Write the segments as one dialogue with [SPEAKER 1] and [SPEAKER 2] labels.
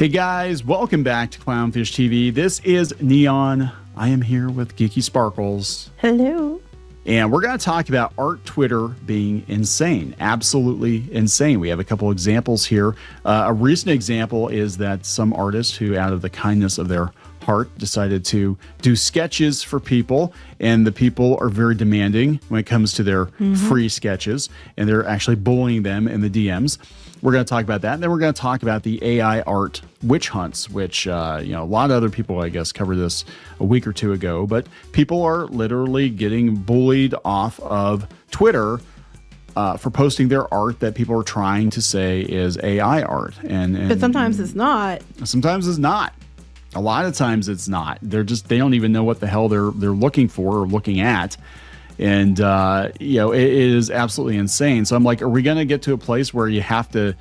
[SPEAKER 1] Hey guys, welcome back to Clownfish TV. This is Kneon. I am here with Geeky Sparkles.
[SPEAKER 2] Hello.
[SPEAKER 1] And we're going to talk about art Twitter being insane. Absolutely insane. We have a couple examples here. A recent example is that some artists who, out of the kindness of their heart, decided to do sketches for people, and the people are very demanding when it comes to their free sketches, and they're actually bullying them in the DMs. We're going to talk about that, and then we're going to talk about the AI art witch hunts, which a lot of other people, I guess, covered this a week or two ago, but people are literally getting bullied off of Twitter for posting their art that people are trying to say is AI art, and
[SPEAKER 2] But sometimes it's not.
[SPEAKER 1] Sometimes it's not. A lot of times it's not. They don't even know what the hell they're looking for or looking at. And, it is absolutely insane. So I'm like, are we going to get to a place where you have to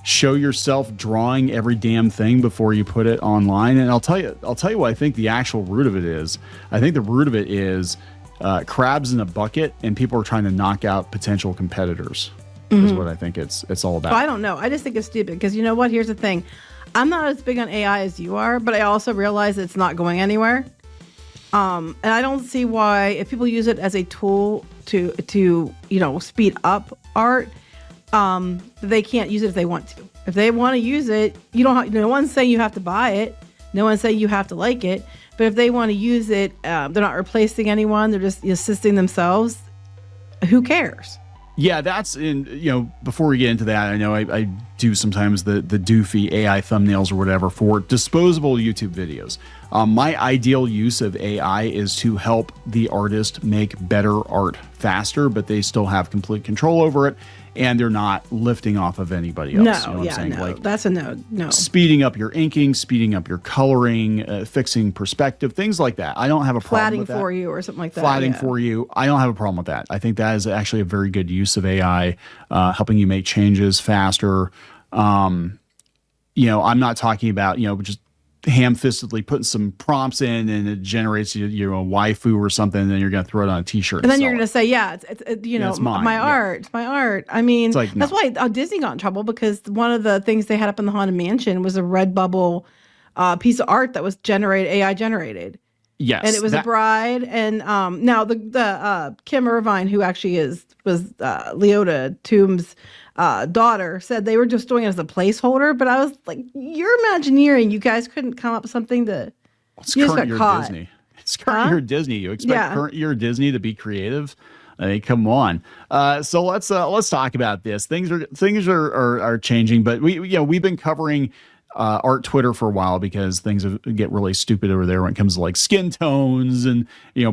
[SPEAKER 1] show yourself drawing every damn thing before you put it online? And I'll tell you what I think the actual root of it is. I think the root of it is crabs in a bucket, and people are trying to knock out potential competitors is what I think it's all about.
[SPEAKER 2] Well, I don't know. I just think it's stupid because you know what? Here's the thing. I'm not as big on AI as you are, but I also realize it's not going anywhere. And I don't see why, if people use it as a tool to speed up art, they can't use it if they want to. If they want to use it, no one's saying you have to buy it. No one's saying you have to like it. But if they want to use it, they're not replacing anyone. They're just assisting themselves. Who cares?
[SPEAKER 1] Yeah, that's before we get into that, I know I do sometimes the doofy AI thumbnails or whatever for disposable YouTube videos. My ideal use of AI is to help the artist make better art faster, but they still have complete control over it, and they're not lifting off of anybody else.
[SPEAKER 2] No,
[SPEAKER 1] you know what I'm saying?
[SPEAKER 2] No,
[SPEAKER 1] like,
[SPEAKER 2] that's a no. No.
[SPEAKER 1] Speeding up your inking, speeding up your coloring, fixing perspective, things like that. I don't have a problem with that.
[SPEAKER 2] Flatting for you or something like that.
[SPEAKER 1] Flatting for you. I don't have a problem with that. I think that is actually a very good use of AI, helping you make changes faster. I'm not talking about, just ham-fistedly putting some prompts in and it generates a waifu or something, and then you're going to throw it on a t-shirt.
[SPEAKER 2] And then you're going to say, it's mine. My art. It's my art. I mean, that's why Disney got in trouble, because one of the things they had up in the Haunted Mansion was a Redbubble piece of art that was AI generated.
[SPEAKER 1] Yes.
[SPEAKER 2] And it was a bride. And now the Kim Irvine, who actually was Leota Toombs' daughter, said they were just doing it as a placeholder. But I was like, you're Imagineering. You guys couldn't come up with something to...
[SPEAKER 1] It's current year Disney. It's current year Disney. You expect current year Disney to be creative? I mean, come on. So let's talk about this. Things are changing, but we've been covering art Twitter for a while because things get really stupid over there when it comes to like skin tones and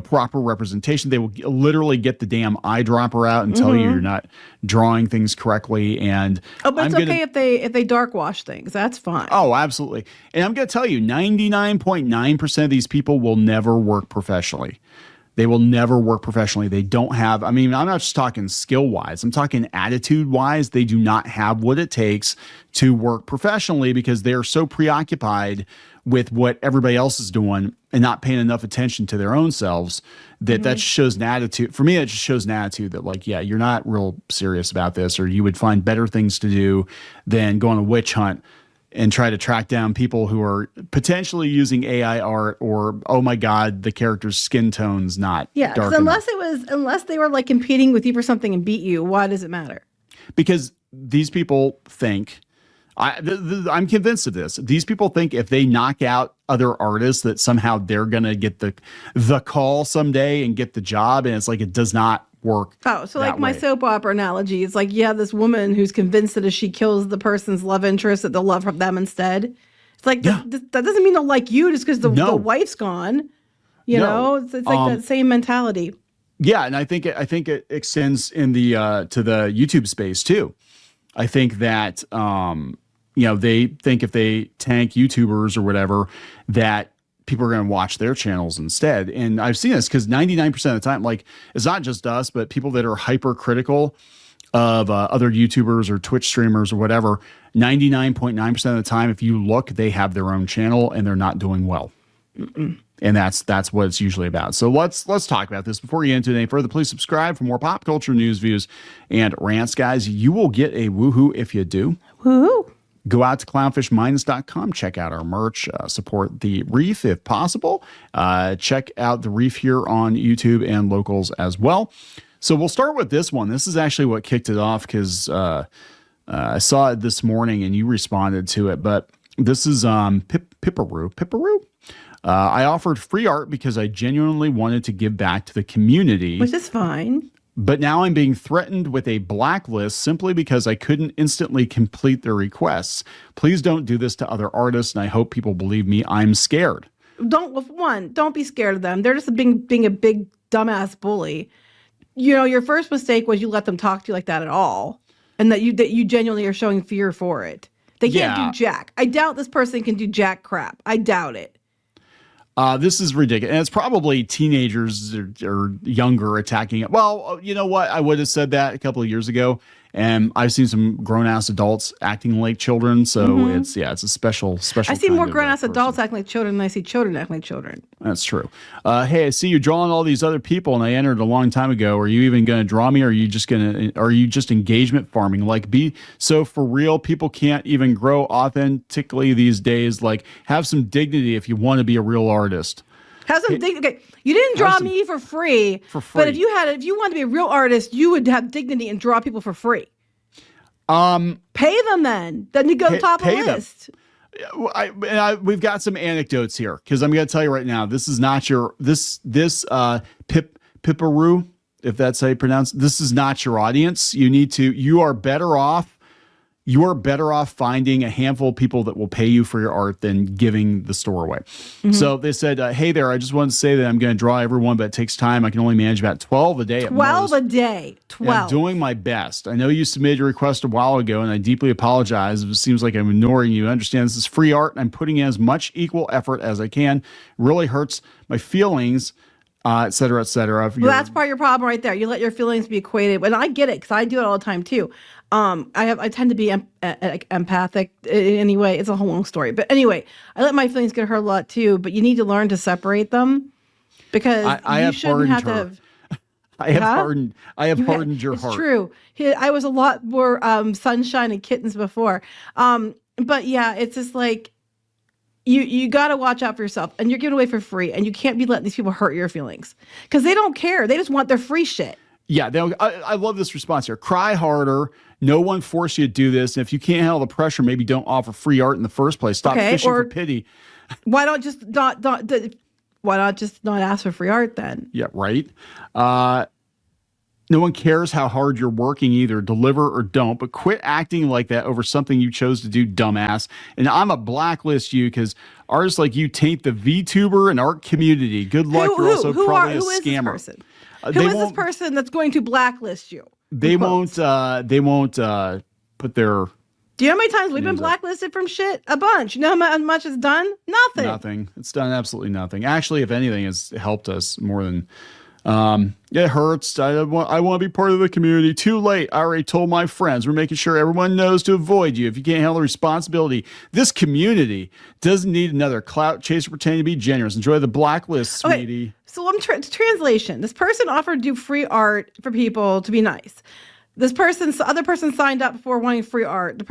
[SPEAKER 1] proper representation. They will literally get the damn eyedropper out and tell you you're not drawing things correctly. And
[SPEAKER 2] but it's okay if they dark wash things. That's fine.
[SPEAKER 1] Oh, absolutely. And I'm going to tell you, 99.9% of these people will never work professionally. They will never work professionally. They don't have, I'm not just talking skill-wise. I'm talking attitude-wise. They do not have what it takes to work professionally because they're so preoccupied with what everybody else is doing and not paying enough attention to their own selves that shows an attitude. For me, it just shows an attitude that you're not real serious about this, or you would find better things to do than go on a witch hunt and try to track down people who are potentially using AI art, or, oh my God, the character's skin tone's not dark enough.
[SPEAKER 2] Unless they were like competing with you for something and beat you, why does it matter?
[SPEAKER 1] Because these people think, I'm convinced of this. These people think if they knock out other artists that somehow they're going to get the call someday and get the job. And it's like, it does not work.
[SPEAKER 2] Oh, so like my soap opera analogy, it's like you have this woman who's convinced that if she kills the person's love interest, that they'll love them instead. It's like, that doesn't mean they'll like you just because the wife's gone. It's like that same mentality.
[SPEAKER 1] Yeah, and I think it extends in the to the YouTube space too. I think that they think if they tank YouTubers or whatever, that people are going to watch their channels instead. And I've seen this because 99% of the time, like, it's not just us, but people that are hypercritical of other YouTubers or Twitch streamers or whatever, 99.9% of the time, if you look, they have their own channel and they're not doing well. And that's what it's usually about. So let's talk about this. Before we get into it any further, please subscribe for more pop culture news, views, and rants, guys. You will get a woohoo if you do.
[SPEAKER 2] Woohoo.
[SPEAKER 1] Go out to clownfishminds.com, check out our merch, support the reef if possible. Check out the reef here on YouTube and locals as well. So we'll start with this one. This is actually what kicked it off because I saw it this morning and you responded to it. But this is Pipperoo. I offered free art because I genuinely wanted to give back to the community.
[SPEAKER 2] Which is fine.
[SPEAKER 1] But now I'm being threatened with a blacklist simply because I couldn't instantly complete their requests. Please don't do this to other artists, and I hope people believe me. I'm scared.
[SPEAKER 2] Don't be scared of them. They're just being a big dumbass bully. You know, your first mistake was you let them talk to you like that at all, and that you genuinely are showing fear for it. They can't do jack. I doubt this person can do jack crap. I doubt it.
[SPEAKER 1] This is ridiculous. And it's probably teenagers or younger attacking it. Well, you know what? I would have said that a couple of years ago. And I've seen some grown-ass adults acting like children. So it's a special
[SPEAKER 2] I see more grown-ass adults acting like children than I see children acting like children.
[SPEAKER 1] That's true. Hey, I see you drawing all these other people, and I entered a long time ago. Are you even going to draw me? Or are you just engagement farming? Like, be so for real. People can't even grow authentically these days. Like, have some dignity if you want to be a real artist.
[SPEAKER 2] Have some dignity. Okay, you didn't draw me for free. But if you wanted to be a real artist, you would have dignity and draw people for free. Pay them then. Then you go top of the list.
[SPEAKER 1] We've got some anecdotes here because I'm going to tell you right now. This is not your Pipperoo, if that's how you pronounce it. This is not your audience. You are better off. You are better off finding a handful of people that will pay you for your art than giving the store away. So they said, hey there, I just wanted to say that I'm going to draw everyone, but it takes time. I can only manage about 12 a day.
[SPEAKER 2] 12 a day. 12.
[SPEAKER 1] And I'm doing my best. I know you submitted your request a while ago, and I deeply apologize. It seems like I'm ignoring you. I understand this is free art, and I'm putting in as much equal effort as I can. It really hurts my feelings. Et cetera, et cetera.
[SPEAKER 2] Well, that's part of your problem right there. You let your feelings be equated. And I get it because I do it all the time too. I tend to be empathic anyway. It's a whole long story. But anyway, I let my feelings get hurt a lot too. But you need to learn to separate them because you shouldn't have to have.
[SPEAKER 1] I have hardened your heart.
[SPEAKER 2] It's true. I was a lot more sunshine and kittens before. But yeah, it's just like, You got to watch out for yourself, and you're giving away for free, and you can't be letting these people hurt your feelings because they don't care. They just want their free shit.
[SPEAKER 1] Yeah, I love this response here. Cry harder. No one forced you to do this. And if you can't handle the pressure, maybe don't offer free art in the first place. Stop fishing for pity.
[SPEAKER 2] Why not just not ask for free art then?
[SPEAKER 1] Yeah, right. No one cares how hard you're working either. Deliver or don't, but quit acting like that over something you chose to do, dumbass. And I'm a blacklist you because artists like you taint the VTuber and art community. Good luck. You're also probably a scammer.
[SPEAKER 2] Who is this person that's going to blacklist you?
[SPEAKER 1] They won't put their.
[SPEAKER 2] Do you know how many times we've been blacklisted from shit? A bunch. You know how much it's done? Nothing.
[SPEAKER 1] Nothing. It's done absolutely nothing. Actually, if anything, it's helped us more than. It hurts. I want to be part of the community. Too late. I already told my friends. We're making sure everyone knows to avoid you if you can't handle the responsibility. This community doesn't need another clout chaser pretending to be generous. Enjoy the blacklist, sweetie.
[SPEAKER 2] Okay, so translation. This person offered to do free art for people to be nice. This other person signed up for wanting free art.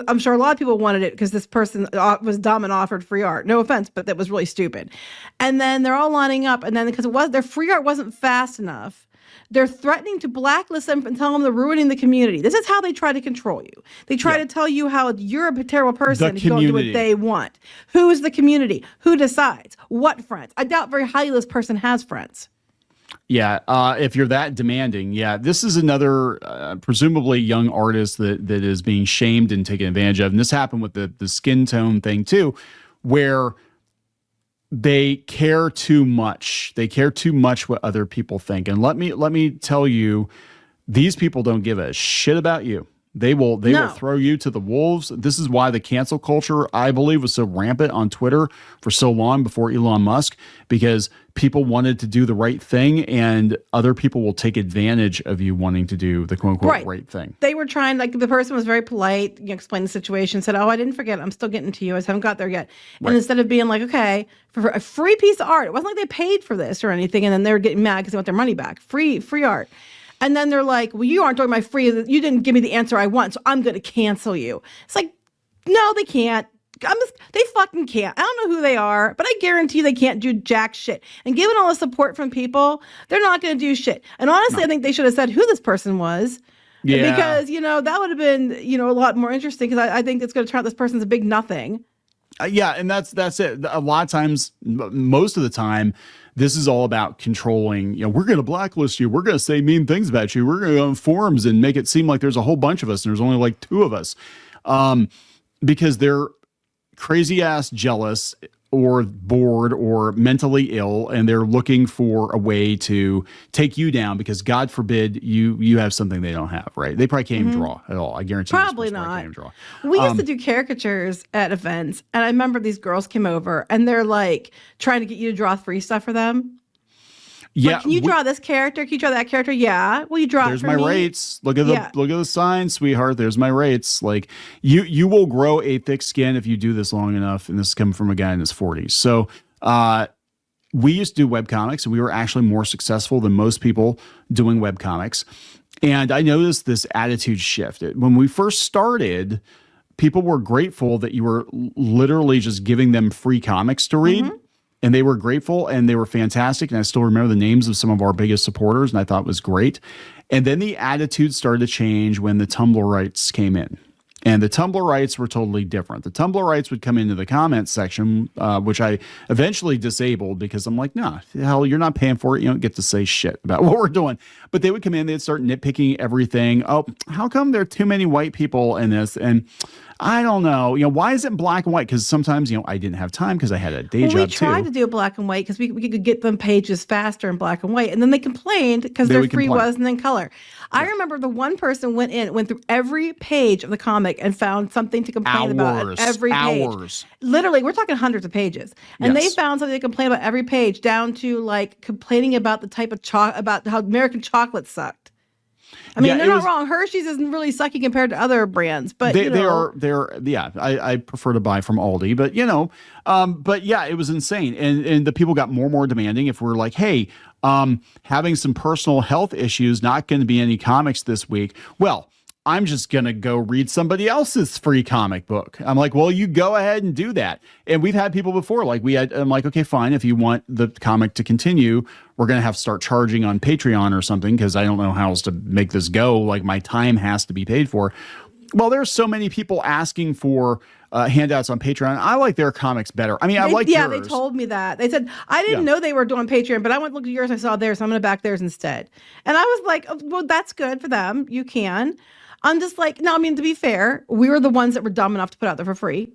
[SPEAKER 2] I'm sure a lot of people wanted it because this person was dumb and offered free art. No offense, but that was really stupid. And then they're all lining up. And then because their free art wasn't fast enough, they're threatening to blacklist them and tell them they're ruining the community. This is how they try to control you. They try to tell you how you're a terrible person if you don't do what they want. Who is the community? Who decides? What friends? I doubt very highly this person has friends.
[SPEAKER 1] Yeah, if you're that demanding, this is another presumably young artist that is being shamed and taken advantage of. And this happened with the skin tone thing too, where they care too much. They care too much what other people think. And let me tell you, these people don't give a shit about you. They will throw you to the wolves. This is why the cancel culture, I believe, was so rampant on Twitter for so long before Elon Musk, because people wanted to do the right thing, and other people will take advantage of you wanting to do the quote unquote right thing.
[SPEAKER 2] They were trying, like the person was very polite, explained the situation, said, "Oh, I didn't forget. I'm still getting to you. I just haven't got there yet." And instead of being like, "Okay, for a free piece of art," it wasn't like they paid for this or anything, and then they were getting mad because they want their money back. Free art. And then they're like, well, you aren't doing my free. You didn't give me the answer I want, so I'm going to cancel you. It's like, No, they can't. They fucking can't. I don't know who they are, but I guarantee they can't do jack shit. And given all the support from people, they're not going to do shit. And honestly, I think they should have said who this person was. Yeah. Because, that would have been, a lot more interesting because I think it's going to turn out this person's a big nothing.
[SPEAKER 1] Yeah, and that's it. A lot of times, most of the time, this is all about controlling. We're going to blacklist you. We're going to say mean things about you. We're going to go on forums and make it seem like there's a whole bunch of us and there's only like 2 of us. Because they're crazy ass jealous or bored or mentally ill, and they're looking for a way to take you down because God forbid you have something they don't have, right? They probably can't even draw at all. I guarantee
[SPEAKER 2] probably not. Can't even draw. We used to do caricatures at events, and I remember these girls came over and they're like trying to get you to draw free stuff for them. Yeah, like, can you draw this character? Can you draw that character? Yeah. Will you draw
[SPEAKER 1] there's
[SPEAKER 2] it for
[SPEAKER 1] my
[SPEAKER 2] me?
[SPEAKER 1] Rates. Look at the sign, sweetheart. There's my rates. Like you will grow a thick skin if you do this long enough. And this is coming from a guy in his 40s. So we used to do webcomics, and we were actually more successful than most people doing webcomics. And I noticed this attitude shift. When we first started, people were grateful that you were literally just giving them free comics to read. Mm-hmm. And they were grateful and they were fantastic. And I still remember the names of some of our biggest supporters, and I thought it was great. And then the attitude started to change when the Tumblr rights came in. And the Tumblr rights were totally different. The Tumblr rights would come into the comments section, which I eventually disabled because I'm like, nah, hell, you're not paying for it. You don't get to say shit about what we're doing. But they would come in, they'd start nitpicking everything. Oh, how come there are too many white people in this? And I don't know. Why is it black and white? Because sometimes, I didn't have time because I had a day job too.
[SPEAKER 2] We tried to do black and white because we could get them pages faster in black and white. And then they complained because their free wasn't in color. I remember the one person went through every page of the comic and found something to complain about at every page. Literally, we're talking hundreds of pages. And they found something to complain about every page, down to like complaining about the type of about how American chocolate sucked. I mean, they're not wrong. Hershey's isn't really sucky compared to other brands, but I prefer to buy from Aldi, but it was insane. And the people got more and more demanding. If we're like, hey, having some personal health issues, not going to be any comics this week. Well, I'm just going to go read somebody else's free comic book. I'm like, well, you go ahead and do that. And we've had people before, I'm like, okay, fine. If you want the comic to continue, we're going to have to start charging on Patreon or something, because I don't know how else to make this go. Like, my time has to be paid for. Well, there's so many people asking for handouts on Patreon. I like their comics better. I mean, I like yours. Yeah, they told me that. They said, I didn't know they were doing Patreon, but I went to look at yours. I saw theirs, so I'm going to back theirs instead. And I was like, oh, well, that's good for them. You can. I'm just like, no, I mean, to be fair, we were the ones that were dumb enough to put out there for free.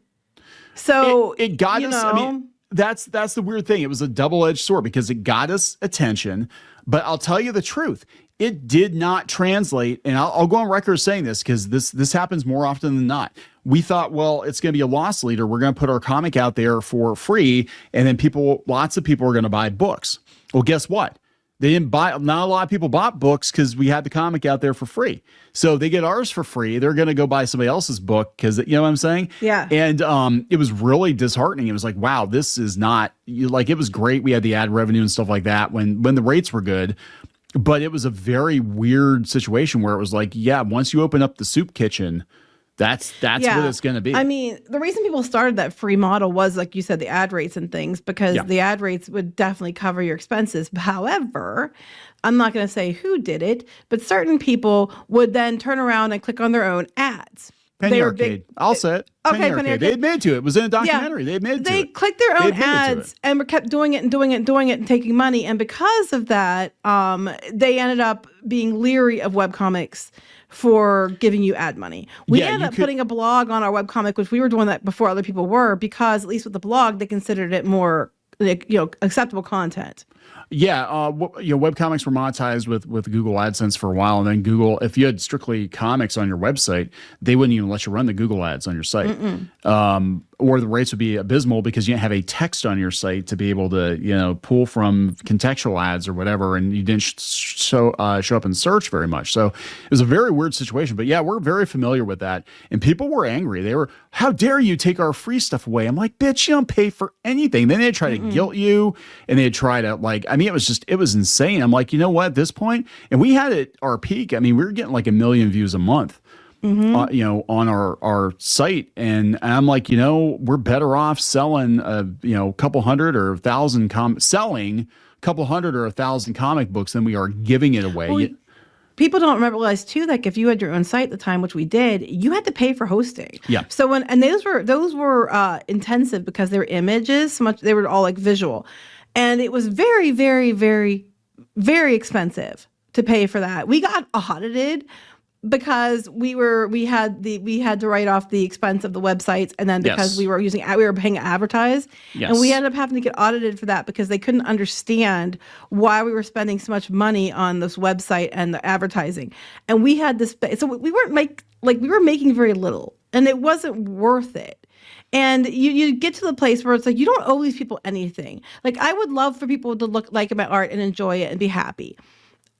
[SPEAKER 2] So
[SPEAKER 1] it got us. I mean, that's the weird thing. It was a double-edged sword because it got us attention. But I'll tell you the truth. It did not translate. And I'll go on record saying this because this happens more often than not. We thought, well, it's going to be a loss leader. We're going to put our comic out there for free. And then lots of people are going to buy books. Well, guess what? They didn't buy. Not a lot of people bought books because we had the comic out there for free. So they get ours for free. They're going to go buy somebody else's book because, you know what I'm saying?
[SPEAKER 2] Yeah.
[SPEAKER 1] And it was really disheartening. It was like, wow, this is not like, it was great. We had the ad revenue and stuff like that when the rates were good. But it was a very weird situation where it was like, yeah, once you open up the soup kitchen, that's what it's going to be.
[SPEAKER 2] I mean, the reason people started that free model was, like you said, the ad rates and things, because the ad rates would definitely cover your expenses. However, I'm not going to say who did it, but certain people would then turn around and click on their own ads.
[SPEAKER 1] Penny Arcade. I'll say it.
[SPEAKER 2] Okay,
[SPEAKER 1] Penny Arcade. They admitted to it. It was in a documentary. They admitted to it.
[SPEAKER 2] They clicked their own ads and kept doing it and taking money. And because of that, they ended up being leery of webcomics for giving you ad money. We ended up putting a blog on our webcomic, which we were doing that before other people were, because at least with the blog, they considered it more acceptable content.
[SPEAKER 1] Yeah, webcomics were monetized with Google AdSense for a while, and then Google, if you had strictly comics on your website, they wouldn't even let you run the Google ads on your site. Or the rates would be abysmal because you didn't have a text on your site to be able to, pull from contextual ads or whatever, and you didn't show up in search very much. So it was a very weird situation. But yeah, we're very familiar with that. And people were angry. They were, how dare you take our free stuff away? I'm like, bitch, you don't pay for anything. Then they'd try to guilt you, and they'd try to it was insane. I'm like, you know what, at this point, and we had at our peak, I mean, we were getting like 1 million views a month. on our site. And I'm like, we're better off selling, a couple hundred or 1,000 selling a couple hundred or 1,000 comic books than we are giving it away.
[SPEAKER 2] Well, people don't realize too, like if you had your own site at the time, which we did, you had to pay for hosting.
[SPEAKER 1] Yeah.
[SPEAKER 2] So those were intensive because they were images, so much they were all like visual, and it was very, very, very, very expensive to pay for that. We got audited because we had to write off the expense of the websites, and then because we were paying advertise, and we ended up having to get audited for that because they couldn't understand why we were spending so much money on this website and the advertising, and we had this. So we were making very little, and it wasn't worth it. And you get to the place where it's like you don't owe these people anything. Like I would love for people to look like my art and enjoy it and be happy,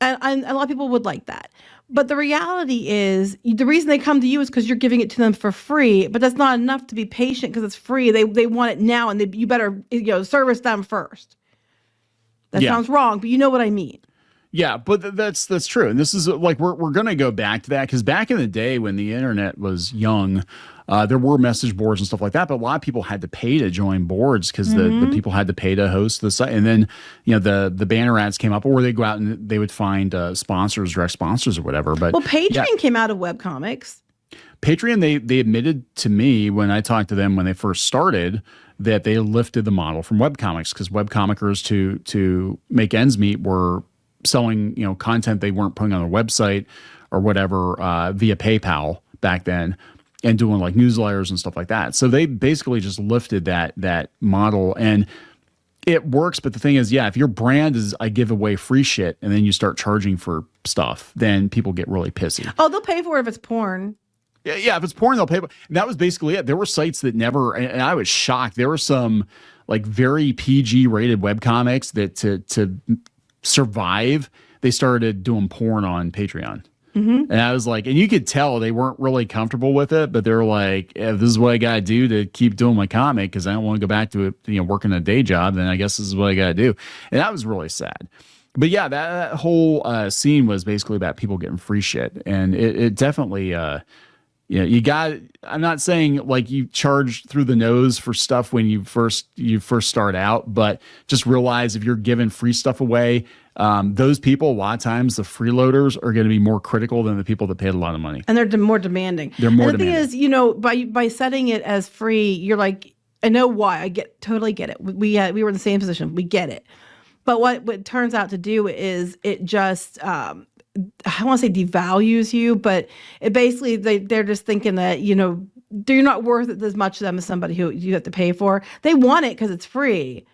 [SPEAKER 2] and a lot of people would like that. But the reality is, the reason they come to you is because you're giving it to them for free. But that's not enough to be patient because it's free. They want it now, and you better service them first. That sounds wrong, but you know what I mean.
[SPEAKER 1] Yeah, but that's true. And this is like we're going to go back to that because back in the day when the internet was young, there were message boards and stuff like that. But a lot of people had to pay to join boards because the people had to pay to host the site. And then the banner ads came up, or they go out and they would find direct sponsors or whatever. But
[SPEAKER 2] Patreon came out of webcomics.
[SPEAKER 1] Patreon, they admitted to me when I talked to them when they first started that they lifted the model from webcomics because webcomickers to make ends meet were selling content they weren't putting on their website or whatever via PayPal back then, and doing like newsletters and stuff like that. So they basically just lifted that model, and it works. But the thing is, if your brand is I give away free shit and then you start charging for stuff, then people get really pissy.
[SPEAKER 2] Oh, they'll pay for it if it's porn.
[SPEAKER 1] Yeah, if it's porn, they'll pay. And that was basically it. There were sites that never, and I was shocked. There were some like very PG rated webcomics that to survive, they started doing porn on Patreon. And I was like, and you could tell they weren't really comfortable with it, but they're like, if this is what I got to do to keep doing my comic because I don't want to go back to it, working a day job, then I guess this is what I got to do. And that was really sad. But yeah, that whole scene was basically about people getting free shit. And it definitely, I'm not saying like you charge through the nose for stuff when you first start out, but just realize if you're giving free stuff away, those people, a lot of times the freeloaders are going to be more critical than the people that paid a lot of money.
[SPEAKER 2] And they're more demanding.
[SPEAKER 1] They're more
[SPEAKER 2] and the
[SPEAKER 1] demanding.
[SPEAKER 2] Thing is, by setting it as free, you're like, I know why. Totally get it. We were in the same position. We get it. But what it turns out to do is it just, I want to say devalues you, but it basically, they're just thinking that, you're not worth it as much to them as somebody who you have to pay for. They want it because it's free.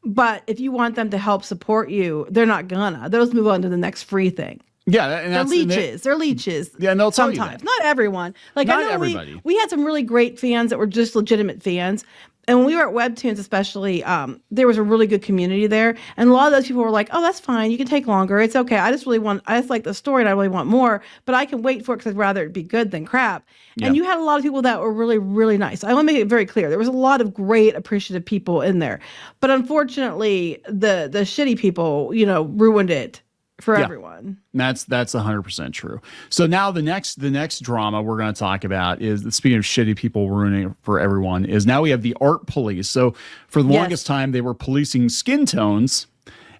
[SPEAKER 2] But if you want them to help support you, they're not gonna. They'll just move on to the next free thing.
[SPEAKER 1] Yeah, and
[SPEAKER 2] they're leeches. They're leeches.
[SPEAKER 1] Yeah, and they'll tell
[SPEAKER 2] sometimes.
[SPEAKER 1] You that.
[SPEAKER 2] Not everyone. Like
[SPEAKER 1] not
[SPEAKER 2] I know
[SPEAKER 1] everybody.
[SPEAKER 2] We had some really great fans that were just legitimate fans. And when we were at Webtoons, especially, there was a really good community there. And a lot of those people were like, "Oh, that's fine. You can take longer. It's okay. I just like the story, and I really want more. But I can wait for it because I'd rather it be good than crap." Yeah. And you had a lot of people that were really, really nice. I want to make it very clear. There was a lot of great, appreciative people in there. But unfortunately, the shitty people, ruined it for everyone.
[SPEAKER 1] That's 100% true. So now the next drama we're going to talk about is, speaking of shitty people ruining it for everyone, is now we have the art police. So for the longest time they were policing skin tones,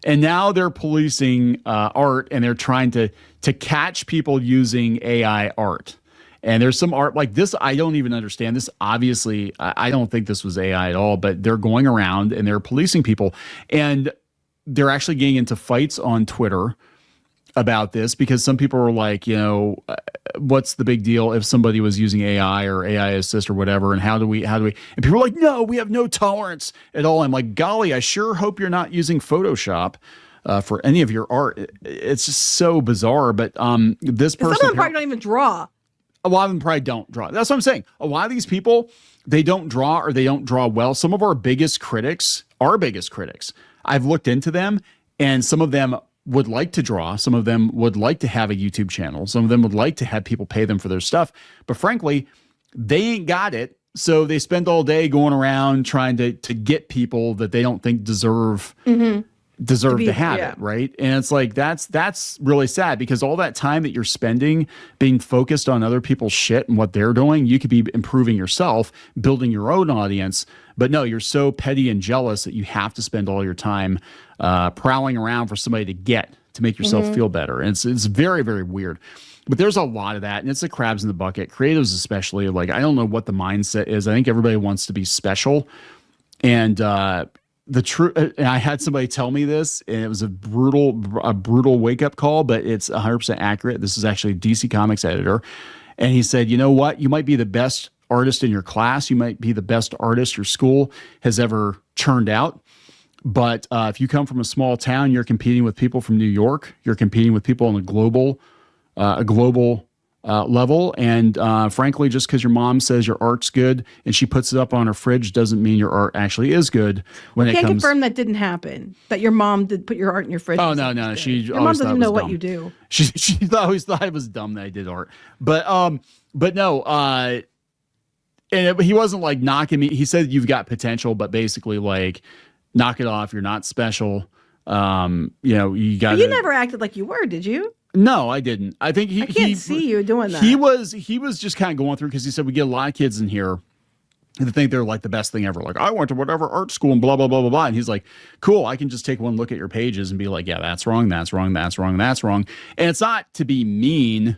[SPEAKER 1] and now they're policing art, and they're trying to catch people using AI art. And there's some art like this I don't even understand. This obviously I don't think this was AI at all, but they're going around and they're policing people, and they're actually getting into fights on Twitter about this because some people are like, what's the big deal if somebody was using AI or AI assist or whatever, and how do we, and people are like, no, we have no tolerance at all. I'm like, golly, I sure hope you're not using Photoshop for any of your art. It's just so bizarre. But this person,
[SPEAKER 2] some of them probably don't even draw.
[SPEAKER 1] A lot of them probably don't draw. That's what I'm saying. A lot of these people, they don't draw, or they don't draw well. Some of our biggest critics, I've looked into them, and some of them would like to draw. Some of them would like to have a YouTube channel. Some of them would like to have people pay them for their stuff. But frankly, they ain't got it. So they spend all day going around trying to get people that they don't think deserve deserve to have it, right? And it's like that's really sad, because all that time that you're spending being focused on other people's shit and what they're doing, you could be improving yourself, building your own audience. But no, you're so petty and jealous that you have to spend all your time prowling around for somebody to make yourself feel better. And it's very, very weird. But there's a lot of that, and it's the crabs in the bucket. Creatives especially, like, I don't know what the mindset is. I think everybody wants to be special. And the truth, and I had somebody tell me this, and it was a brutal wake-up call, but it's 100% accurate. This is actually a DC Comics editor. And he said, you know what? You might be the best artist in your class. You might be the best artist your school has ever churned out. But if you come from a small town, you're competing with people from New York. You're competing with people on a global level. And frankly, just because your mom says your art's good and she puts it up on her fridge doesn't mean your art actually is good. When
[SPEAKER 2] can't confirm that didn't happen. That your mom did put your art in your fridge.
[SPEAKER 1] Oh no, your
[SPEAKER 2] mom doesn't know what you do.
[SPEAKER 1] She always thought it was dumb that I did art. But no. He wasn't like knocking me. He said you've got potential, but basically like, knock it off. You're not special. You got.
[SPEAKER 2] You never acted like you were, did you?
[SPEAKER 1] No, I didn't. I think
[SPEAKER 2] I can't see you doing that.
[SPEAKER 1] He was just kind of going through, because he said we get a lot of kids in here that think they're like the best thing ever. Like, I went to whatever art school and blah, blah, blah, blah, blah. And he's like, cool, I can just take one look at your pages and be like, yeah, that's wrong, that's wrong, that's wrong, that's wrong. And it's not to be mean,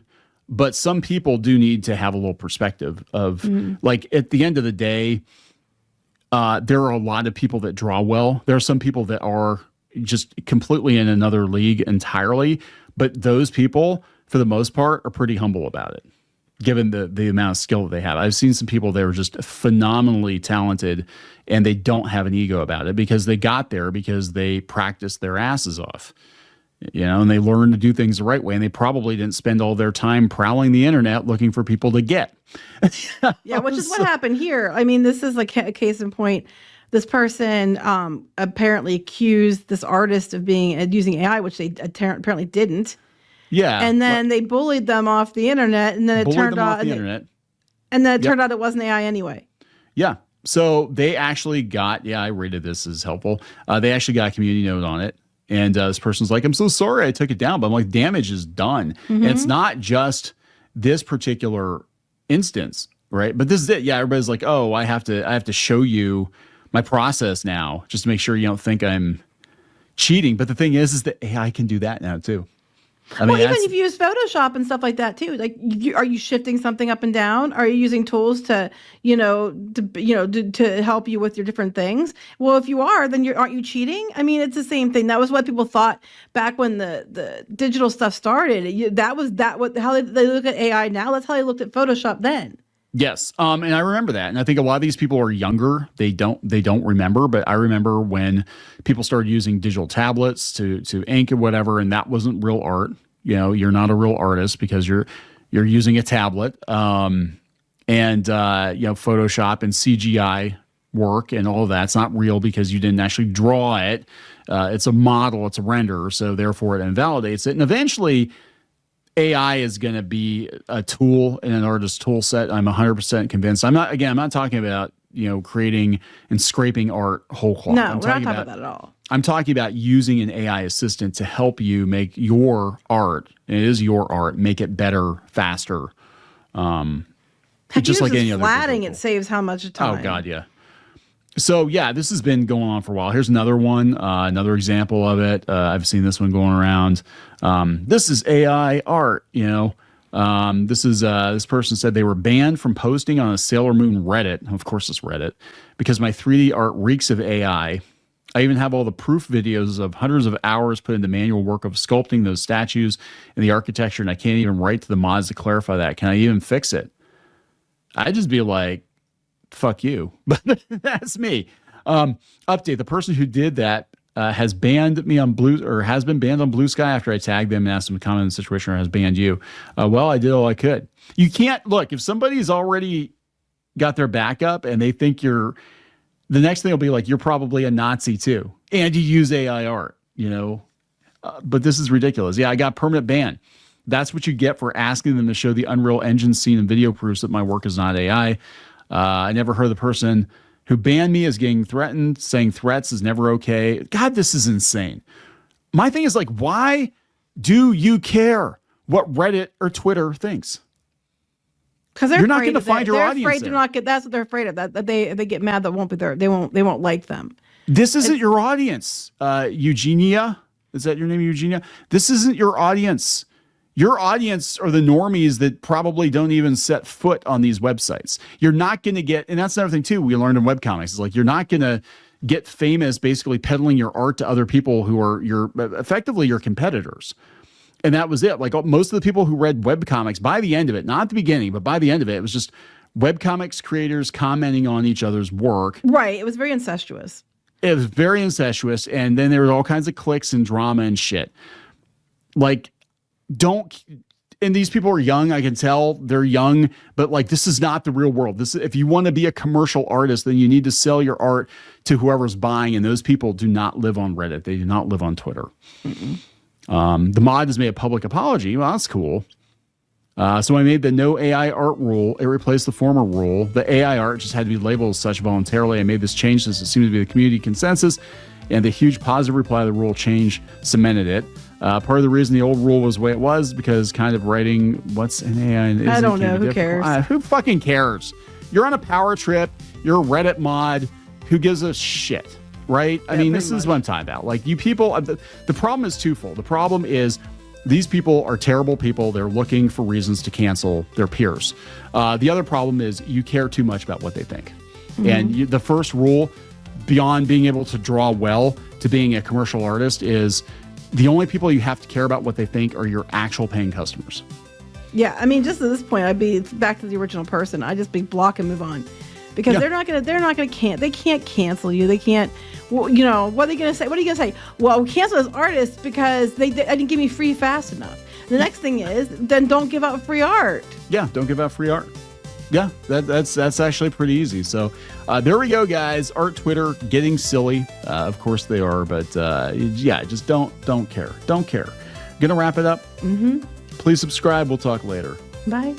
[SPEAKER 1] but some people do need to have a little perspective of like, at the end of the day, there are a lot of people that draw well. There are some people that are just completely in another league entirely. But those people, for the most part, are pretty humble about it, given the amount of skill that they have. I've seen some people that are just phenomenally talented, and they don't have an ego about it because they got there because they practiced their asses off. And they learned to do things the right way, and they probably didn't spend all their time prowling the internet looking for people to get.
[SPEAKER 2] Yeah, which is what happened here. I mean, this is like a case in point. This person apparently accused this artist of using AI, which they apparently didn't.
[SPEAKER 1] Yeah,
[SPEAKER 2] and then they bullied them off the internet, and then it turned out it wasn't AI anyway.
[SPEAKER 1] Yeah. So they actually got. I rated this as helpful. They actually got a community note on it. And this person's like, I'm so sorry I took it down. But I'm like, damage is done. And it's not just this particular instance, right? But this is it. Yeah, everybody's like, oh, I have to show you my process now just to make sure you don't think I'm cheating. But the thing is that AI can do that now too. I mean,
[SPEAKER 2] even if you use Photoshop and stuff like that too, like, are you shifting something up and down? Are you using tools to help you with your different things? Well, if you are, then aren't you cheating? I mean, it's the same thing. That was what people thought back when the digital stuff started. How they look at AI now. That's how they looked at Photoshop then.
[SPEAKER 1] Yes. And I remember that. And I think a lot of these people are younger. They don't remember, but I remember when people started using digital tablets to ink and whatever, and that wasn't real art. You're not a real artist because you're using a tablet. Photoshop and CGI work and all of that's not real because you didn't actually draw it. It's a model, it's a render, so therefore it invalidates it. And eventually AI is going to be a tool in an artist's tool set. I'm 100% convinced. I'm not talking about, creating and scraping art whole cloth.
[SPEAKER 2] No, we're not talking about that at all.
[SPEAKER 1] I'm talking about using an AI assistant to help you make your art, and it is your art, make it better, faster. Just like any other.
[SPEAKER 2] Flatting, it saves how much time?
[SPEAKER 1] Oh God, yeah. So yeah, this has been going on for a while. Here's another one, another example of it. I've seen this one going around. This is AI art, this person said they were banned from posting on a Sailor Moon Reddit. Of course it's Reddit, because my 3D art reeks of AI. I even have all the proof videos of hundreds of hours put into manual work of sculpting those statues and the architecture, and I can't even write to the mods to clarify that. Can I even fix it? I'd just be like, fuck you. But that's me. Update. The person who did that has banned me on has been banned on Blue Sky after I tagged them and asked them to comment on the situation, or has banned you. Well, I did all I could. You can't look if somebody's already got their back up and they think the next thing will be like, you're probably a Nazi too. And you use AI art, but this is ridiculous. Yeah. I got permanent ban. That's what you get for asking them to show the Unreal Engine scene and video proofs that my work is not AI. I never heard the person who banned me as getting threatened, saying threats is never okay. God, this is insane. My thing is like, why do you care what Reddit or Twitter thinks?
[SPEAKER 2] Because
[SPEAKER 1] you're not going to find your audience.
[SPEAKER 2] They're afraid
[SPEAKER 1] there.
[SPEAKER 2] to not get. That's what they're afraid of. That they get mad that won't be there. They won't like them.
[SPEAKER 1] This isn't your audience, Eugenia. Is that your name, Eugenia? This isn't your audience. Your audience are the normies that probably don't even set foot on these websites. You're not going to get, and that's another thing too we learned in webcomics, is like you're not going to get famous basically peddling your art to other people who are effectively your competitors. And that was it. Like most of the people who read webcomics, by the end of it, not at the beginning, but by the end of it, it was just webcomics creators commenting on each other's work.
[SPEAKER 2] Right. It was very incestuous.
[SPEAKER 1] It was very incestuous. And then there were all kinds of cliques and drama and shit. Like, and these people are young. I can tell they're young, but like, this is not the real world. If you want to be a commercial artist, then you need to sell your art to whoever's buying. And those people do not live on Reddit. They do not live on Twitter. The mod has made a public apology. Well, that's cool. So I made the no AI art rule. It replaced the former rule. The AI art just had to be labeled as such voluntarily. I made this change since it seems to be the community consensus, and the huge positive reply to the rule change cemented it. Part of the reason the old rule was the way it was because kind of writing what's an AI.
[SPEAKER 2] I don't know. Who cares?
[SPEAKER 1] Who fucking cares? You're on a power trip. You're a Reddit mod. Who gives a shit? Right? I mean, this is what I'm talking about. Like, you people, the problem is twofold. The problem is these people are terrible people. They're looking for reasons to cancel their peers. The other problem is you care too much about what they think. And the first rule, beyond being able to draw well to being a commercial artist, is the only people you have to care about what they think are your actual paying customers.
[SPEAKER 2] Yeah, I mean, just at this point, I'd be back to the original person. I'd just be block and move on. Because they can't cancel you. They can't, well, you know, what are they going to say? What are you going to say? Well, cancel as artists because I didn't give me free fast enough. The next thing is, then don't give out free art.
[SPEAKER 1] Yeah, don't give out free art. Yeah, that's actually pretty easy. So there we go, guys. Art Twitter getting silly. Of course they are, but yeah, just don't care. Don't care. Gonna wrap it up. Please subscribe. We'll talk later.
[SPEAKER 2] Bye.